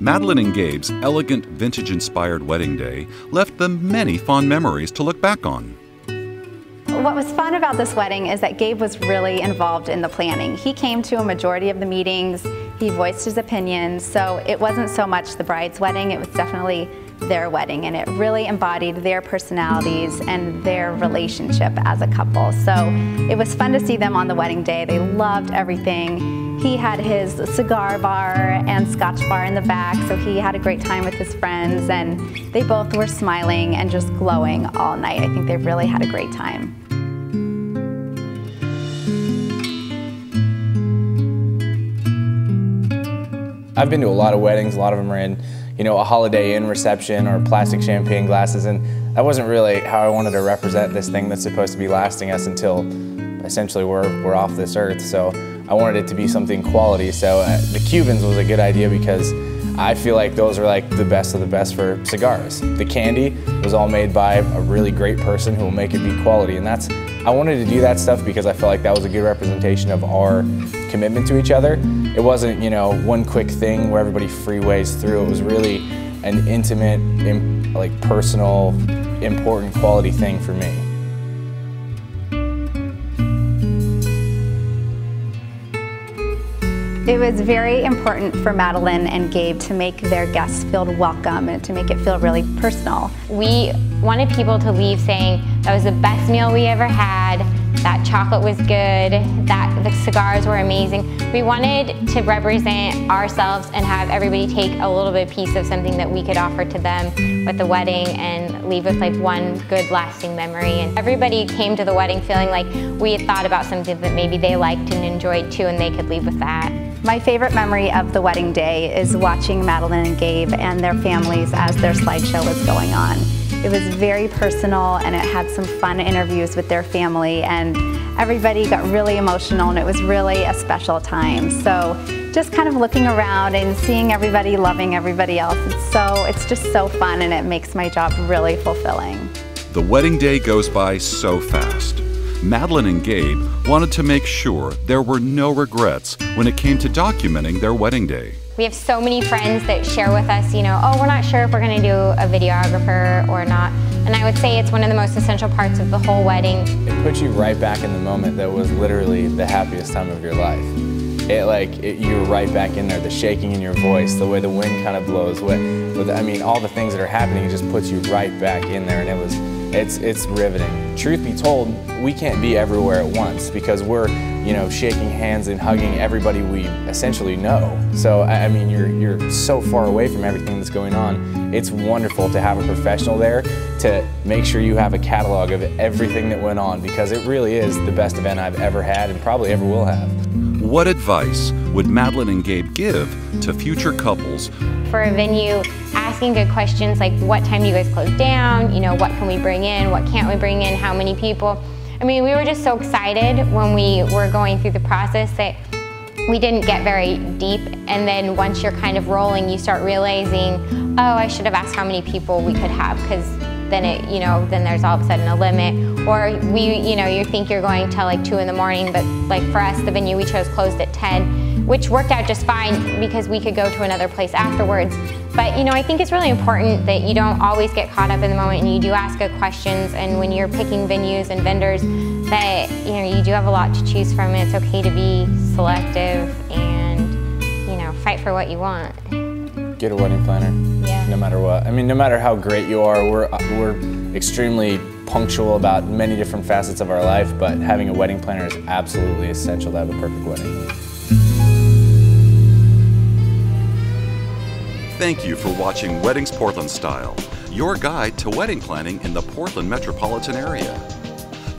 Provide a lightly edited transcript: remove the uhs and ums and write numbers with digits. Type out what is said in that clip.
Madalyn and Gabe's elegant, vintage-inspired wedding day left them many fond memories to look back on. What was fun about this wedding is that Gabe was really involved in the planning. He came to a majority of the meetings, he voiced his opinions, so it wasn't so much the bride's wedding, it was definitely their wedding, and it really embodied their personalities and their relationship as a couple. So it was fun to see them on the wedding day. They loved everything. He had his cigar bar and scotch bar in the back, so he had a great time with his friends, and they both were smiling and just glowing all night. I think they really had a great time. I've been to a lot of weddings. A lot of them are in, a Holiday Inn reception or plastic champagne glasses, and that wasn't really how I wanted to represent this thing that's supposed to be lasting us until essentially we're off this earth. So I wanted it to be something quality. So the Cubans was a good idea because I feel like those are like the best of the best for cigars. The candy was all made by a really great person who will make it be quality, and I wanted to do that stuff because I felt like that was a good representation of our commitment to each other. It wasn't, one quick thing where everybody freeways through. It was really an intimate, personal, important quality thing for me. It was very important for Madalyn and Gabe to make their guests feel welcome and to make it feel really personal. We wanted people to leave saying that was the best meal we ever had, that chocolate was good, that the cigars were amazing. We wanted to represent ourselves and have everybody take a little bit piece of something that we could offer to them with the wedding and leave with one good lasting memory. And everybody came to the wedding feeling like we had thought about something that maybe they liked and enjoyed too, and they could leave with that. My favorite memory of the wedding day is watching Madalyn and Gabe and their families as their slideshow was going on. It was very personal, and it had some fun interviews with their family, and everybody got really emotional, and it was really a special time. So just kind of looking around and seeing everybody loving everybody else, it's just so fun, and it makes my job really fulfilling. The wedding day goes by so fast. Madalyn and Gabe wanted to make sure there were no regrets when it came to documenting their wedding day. We have so many friends that share with us, oh, we're not sure if we're going to do a videographer or not. And I would say it's one of the most essential parts of the whole wedding. It puts you right back in the moment that was literally the happiest time of your life. You're right back in there, the shaking in your voice, the way the wind kind of blows, all the things that are happening, it just puts you right back in there, and it's riveting. Truth be told, we can't be everywhere at once because we're, shaking hands and hugging everybody we essentially know. So, you're so far away from everything that's going on. It's wonderful to have a professional there to make sure you have a catalog of everything that went on, because it really is the best event I've ever had and probably ever will have. What advice would Madalyn and Gabe give to future couples? For a venue, asking good questions like what time do you guys close down, what can we bring in, what can't we bring in, how many people. We were just so excited when we were going through the process that we didn't get very deep, and then once you're kind of rolling, you start realizing, oh, I should have asked how many people we could have, because then then there's all of a sudden a limit. Or you think you're going till 2 in the morning, but for us, the venue we chose closed at 10, which worked out just fine because we could go to another place afterwards. But I think it's really important that you don't always get caught up in the moment, and you do ask good questions, and when you're picking venues and vendors, that you do have a lot to choose from, and it's okay to be selective and fight for what you want. Get a wedding planner. Yeah. No matter what. No matter how great you are, we're extremely punctual about many different facets of our life, but having a wedding planner is absolutely essential to have a perfect wedding. Thank you for watching Weddings Portland Style, your guide to wedding planning in the Portland metropolitan area.